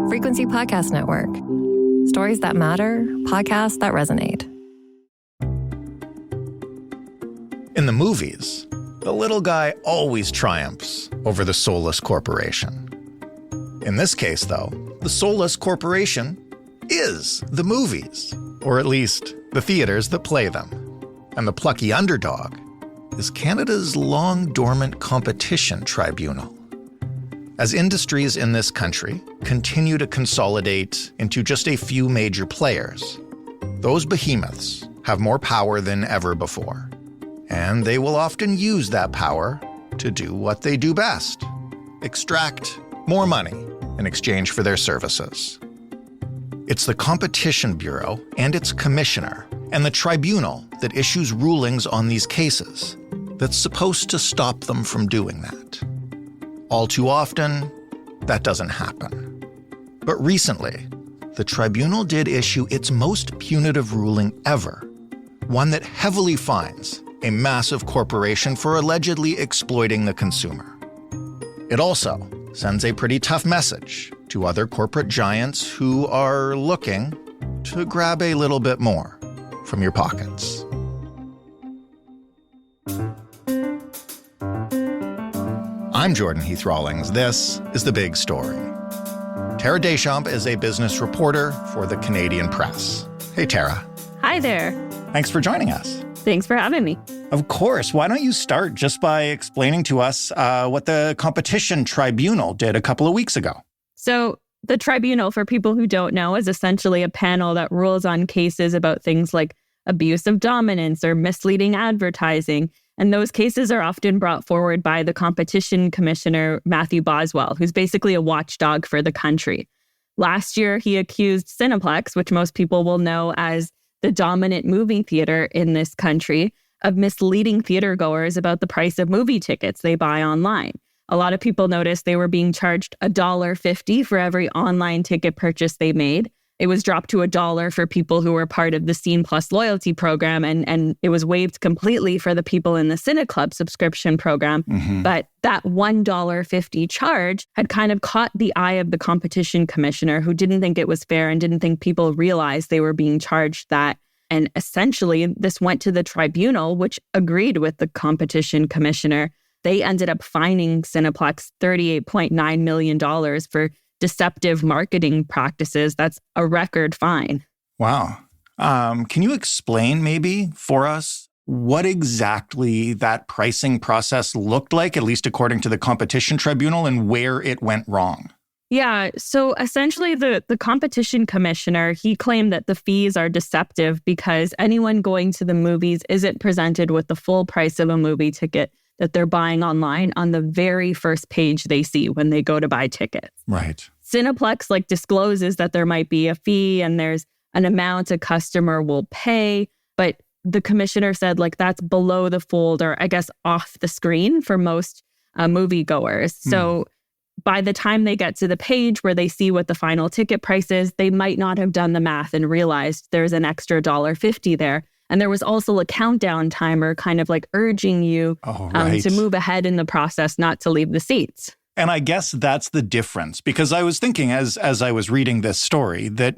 Frequency Podcast Network. Stories that matter, podcasts that resonate. In the movies, the little guy always triumphs over the soulless corporation. In this case, though, the soulless corporation is the movies, or at least the theaters that play them. And the plucky underdog is Canada's long-dormant competition tribunal. As industries in this country continue to consolidate into just a few major players, those behemoths have more power than ever before. And they will often use that power to do what they do best: extract more money in exchange for their services. It's the Competition Bureau and its commissioner and the tribunal that issues rulings on these cases that's supposed to stop them from doing that. All too often, that doesn't happen. But recently, the tribunal did issue its most punitive ruling ever, one that heavily fines a massive corporation for allegedly exploiting the consumer. It also sends a pretty tough message to other corporate giants who are looking to grab a little bit more from your pockets. I'm Jordan Heath Rawlings. This is The Big Story. Tara Deschamps is a business reporter for the Canadian Press. Hey, Tara. Hi there. Thanks for joining us. Thanks for having me. Of course. Why don't you start just by explaining to us what the Competition Tribunal did a couple of weeks ago? So the tribunal, for people who don't know, is essentially a panel that rules on cases about things like abuse of dominance or misleading advertising. And those cases are often brought forward by the competition commissioner, Matthew Boswell, who's basically a watchdog for the country. Last year, he accused Cineplex, which most people will know as the dominant movie theater in this country, of misleading theatergoers about the price of movie tickets they buy online. A lot of people noticed they were being charged $1.50 for every online ticket purchase they made. It was dropped to $1 for people who were part of the Scene Plus loyalty program, and it was waived completely for the people in the Cineclub subscription program. Mm-hmm. But that $1.50 charge had kind of caught the eye of the competition commissioner, who didn't think it was fair and didn't think people realized they were being charged that. And essentially, this went to the tribunal, which agreed with the competition commissioner. They ended up fining Cineplex $38.9 million for deceptive marketing practices. That's a record fine. Wow. Can you explain maybe for us what exactly that pricing process looked like, at least according to the Competition Tribunal, and where it went wrong? Yeah. So essentially, the competition commissioner, he claimed that the fees are deceptive because anyone going to the movies isn't presented with the full price of a movie ticket that they're buying online on the very first page they see when they go to buy tickets. Right. Cineplex discloses that there might be a fee and there's an amount a customer will pay, but the commissioner said that's below the fold, or I guess off the screen for most moviegoers. So by the time they get to the page where they see what the final ticket price is, they might not have done the math and realized there's an extra $1.50 there. And there was also a countdown timer kind of urging you to move ahead in the process, not to leave the seats. And I guess that's the difference, because I was thinking as I was reading this story that,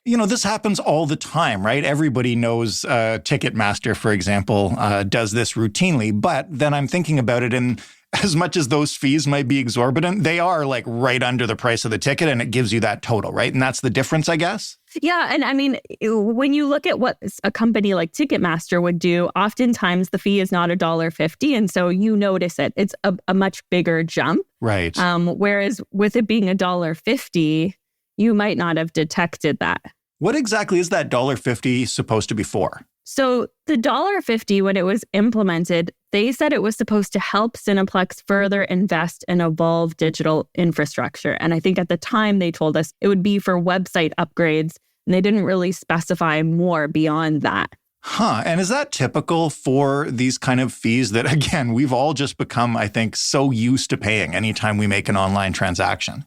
this happens all the time, right? Everybody knows Ticketmaster, for example, does this routinely. But then I'm thinking about it, and as much as those fees might be exorbitant, they are right under the price of the ticket, and it gives you that total, right? And that's the difference, I guess? Yeah. And I mean, when you look at what a company like Ticketmaster would do, oftentimes the fee is not $1.50. And so you notice it. It's a much bigger jump. Right. Whereas with it being $1.50, you might not have detected that. What exactly is that $1.50 supposed to be for? So the $1.50, when it was implemented, they said it was supposed to help Cineplex further invest and evolve digital infrastructure. And I think at the time they told us it would be for website upgrades, and they didn't really specify more beyond that. Huh. And is that typical for these kind of fees that, again, we've all just become, I think, so used to paying anytime we make an online transaction?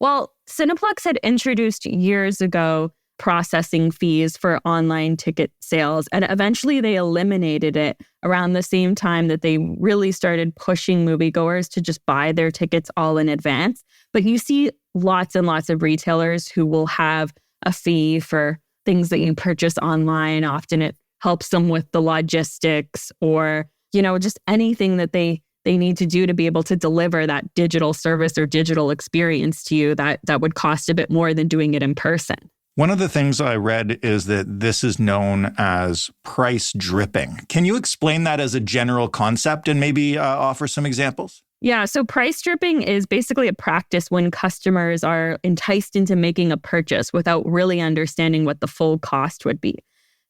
Well, Cineplex had introduced years ago processing fees for online ticket sales. And eventually they eliminated it around the same time that they really started pushing moviegoers to just buy their tickets all in advance. But you see lots and lots of retailers who will have a fee for things that you purchase online. Often it helps them with the logistics or, just anything that they need to do to be able to deliver that digital service or digital experience to you that would cost a bit more than doing it in person. One of the things I read is that this is known as price dripping. Can you explain that as a general concept and maybe offer some examples? Yeah, so price dripping is basically a practice when customers are enticed into making a purchase without really understanding what the full cost would be.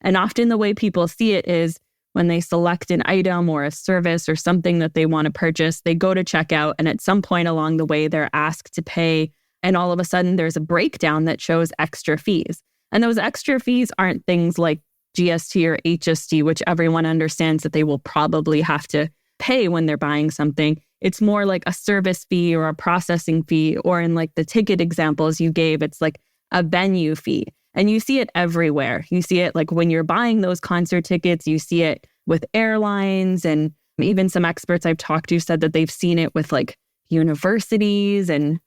And often the way people see it is when they select an item or a service or something that they want to purchase, they go to checkout, and at some point along the way, they're asked to pay. And all of a sudden, there's a breakdown that shows extra fees. And those extra fees aren't things like GST or HST, which everyone understands that they will probably have to pay when they're buying something. It's more like a service fee or a processing fee, or in like the ticket examples you gave, it's like a venue fee. And you see it everywhere. You see it like when you're buying those concert tickets, you see it with airlines, and even some experts I've talked to said that they've seen it with like universities and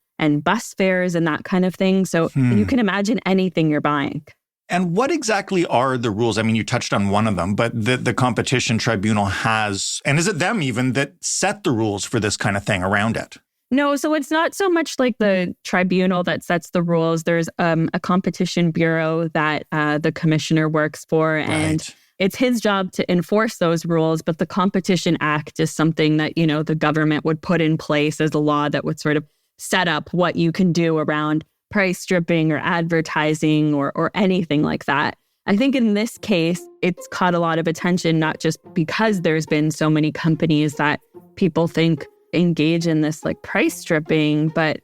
bus fares and that kind of thing. So you can imagine anything you're buying. And what exactly are the rules? I mean, you touched on one of them, but the competition tribunal has, and is it them even that set the rules for this kind of thing around it? No, so it's not so much like the tribunal that sets the rules. There's a competition bureau that the commissioner works for, and it's his job to enforce those rules. But the Competition Act is something that, the government would put in place as a law that would sort of set up what you can do around price stripping or advertising or anything like that. I think in this case, it's caught a lot of attention, not just because there's been so many companies that people think engage in this like price stripping, but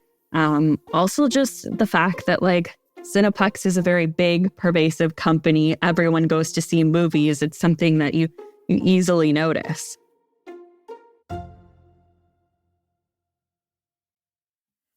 also just the fact that like Cineplex is a very big, pervasive company. Everyone goes to see movies. It's something that you easily notice.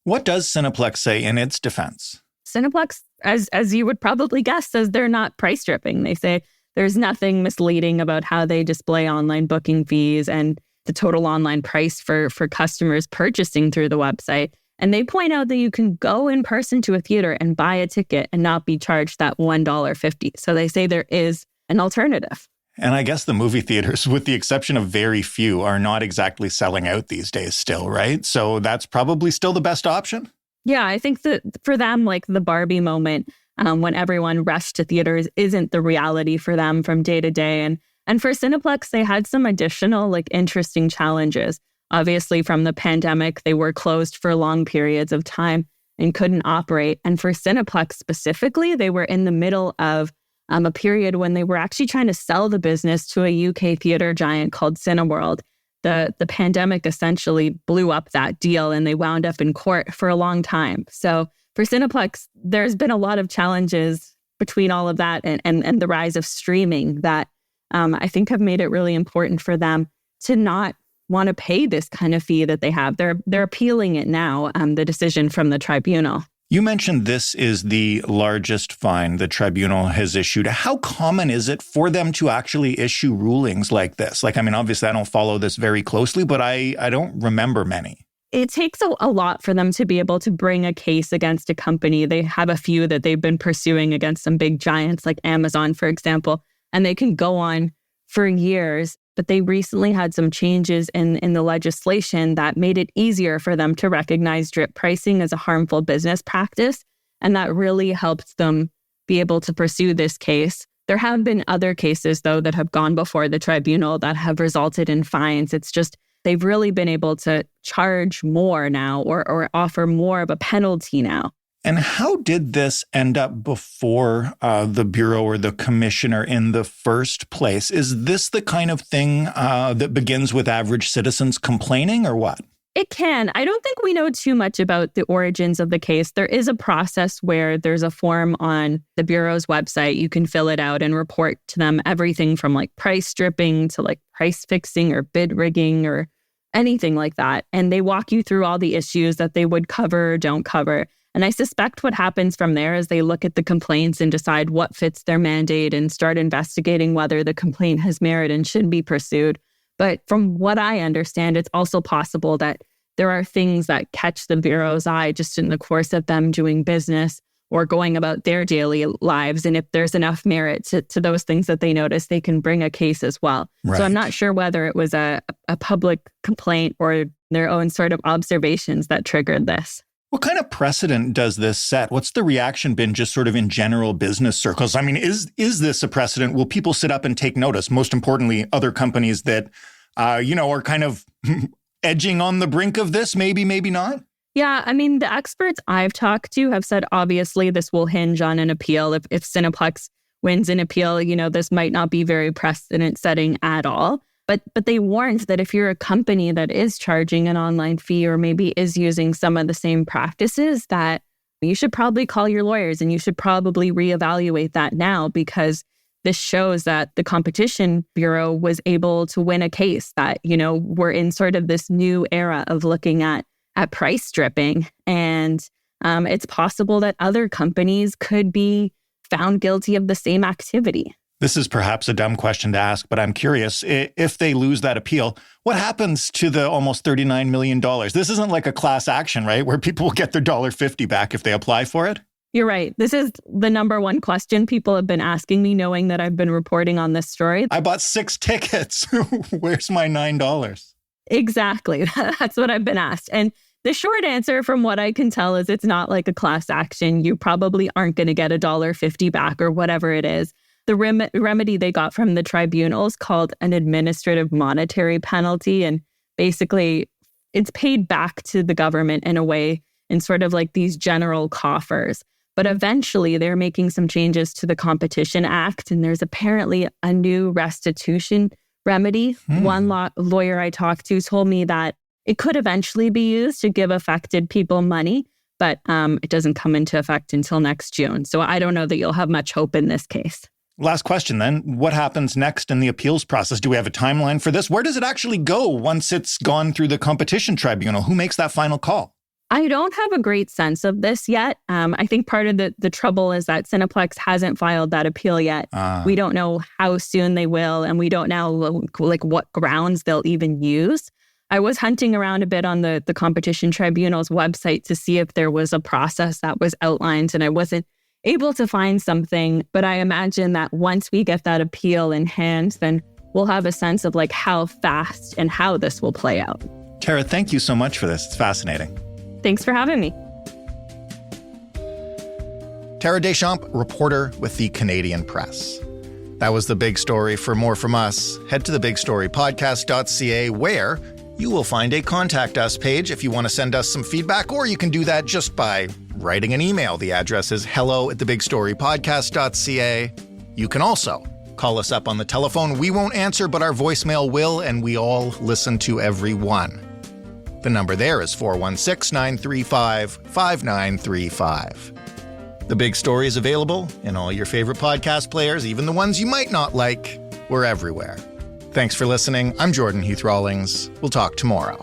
What does Cineplex say in its defense? Cineplex, as you would probably guess, says they're not price stripping. They say there's nothing misleading about how they display online booking fees and the total online price for customers purchasing through the website. And they point out that you can go in person to a theater and buy a ticket and not be charged that $1.50. So they say there is an alternative. And I guess the movie theaters, with the exception of very few, are not exactly selling out these days still, right? So that's probably still the best option? Yeah, I think that for them, like the Barbie moment, when everyone rushed to theaters, isn't the reality for them from day to day. And for Cineplex, they had some additional like interesting challenges. Obviously, from the pandemic, they were closed for long periods of time and couldn't operate. And for Cineplex specifically, they were in the middle of a period when they were actually trying to sell the business to a UK theater giant called Cineworld. The pandemic essentially blew up that deal, and they wound up in court for a long time. So for Cineplex, there's been a lot of challenges between all of that and the rise of streaming that I think have made it really important for them to not want to pay this kind of fee that they have. They're appealing it now, the decision from the tribunal. You mentioned this is the largest fine the tribunal has issued. How common is it for them to actually issue rulings like this? Like, I mean, obviously, I don't follow this very closely, but I don't remember many. It takes a lot for them to be able to bring a case against a company. They have a few that they've been pursuing against some big giants like Amazon, for example, and they can go on for years. But they recently had some changes in the legislation that made it easier for them to recognize drip pricing as a harmful business practice. And that really helped them be able to pursue this case. There have been other cases, though, that have gone before the tribunal that have resulted in fines. It's just they've really been able to charge more now or offer more of a penalty now. And how did this end up before the Bureau or the Commissioner in the first place? Is this the kind of thing that begins with average citizens complaining, or what? It can. I don't think we know too much about the origins of the case. There is a process where there's a form on the Bureau's website. You can fill it out and report to them everything from like price stripping to like price fixing or bid rigging or anything like that. And they walk you through all the issues that they would cover or don't cover. And I suspect what happens from there is they look at the complaints and decide what fits their mandate and start investigating whether the complaint has merit and should be pursued. But from what I understand, it's also possible that there are things that catch the Bureau's eye just in the course of them doing business or going about their daily lives. And if there's enough merit to those things that they notice, they can bring a case as well. Right. So I'm not sure whether it was a public complaint or their own sort of observations that triggered this. What kind of precedent does this set? What's the reaction been just sort of in general business circles? I mean, is this a precedent? Will people sit up and take notice? Most importantly, other companies that, are kind of edging on the brink of this, maybe not? Yeah, I mean, the experts I've talked to have said, obviously, this will hinge on an appeal. If Cineplex wins an appeal, this might not be very precedent-setting at all. But they warned that if you're a company that is charging an online fee or maybe is using some of the same practices, that you should probably call your lawyers and you should probably reevaluate that now, because this shows that the Competition Bureau was able to win a case that, we're in sort of this new era of looking at price stripping. And it's possible that other companies could be found guilty of the same activity. This is perhaps a dumb question to ask, but I'm curious, if they lose that appeal, what happens to the almost $39 million? This isn't like a class action, right? Where people will get their $1.50 back if they apply for it? You're right. This is the number one question people have been asking me, knowing that I've been reporting on this story. I bought 6 tickets. Where's my $9? Exactly. That's what I've been asked. And the short answer, from what I can tell, is it's not like a class action. You probably aren't going to get $1.50 back or whatever it is. The remedy they got from the tribunal is called an administrative monetary penalty. And basically, it's paid back to the government in a way, in sort of like these general coffers. But eventually, they're making some changes to the Competition Act. And there's apparently a new restitution remedy. One lawyer I talked to told me that it could eventually be used to give affected people money, but it doesn't come into effect until next June. So I don't know that you'll have much hope in this case. Last question then. What happens next in the appeals process? Do we have a timeline for this? Where does it actually go once it's gone through the competition tribunal? Who makes that final call? I don't have a great sense of this yet. I think part of the trouble is that Cineplex hasn't filed that appeal yet. We don't know how soon they will, and we don't know what grounds they'll even use. I was hunting around a bit on the competition tribunal's website to see if there was a process that was outlined, and I wasn't able to find something. But I imagine that once we get that appeal in hand, then we'll have a sense of how fast and how this will play out. Tara, thank you so much for this. It's fascinating. Thanks for having me. Tara Deschamps, reporter with the Canadian Press. That was the big story. For more from us, head to thebigstorypodcast.ca, where you will find a Contact Us page if you want to send us some feedback, or you can do that just by writing an email. The address is hello@thebigstorypodcast.ca. You can also call us up on the telephone. We won't answer, but our voicemail will, and we all listen to every one. The number there is 416-935-5935. The Big Story is available in all your favorite podcast players, even the ones you might not like. We're everywhere. Thanks for listening. I'm Jordan Heath Rawlings. We'll talk tomorrow.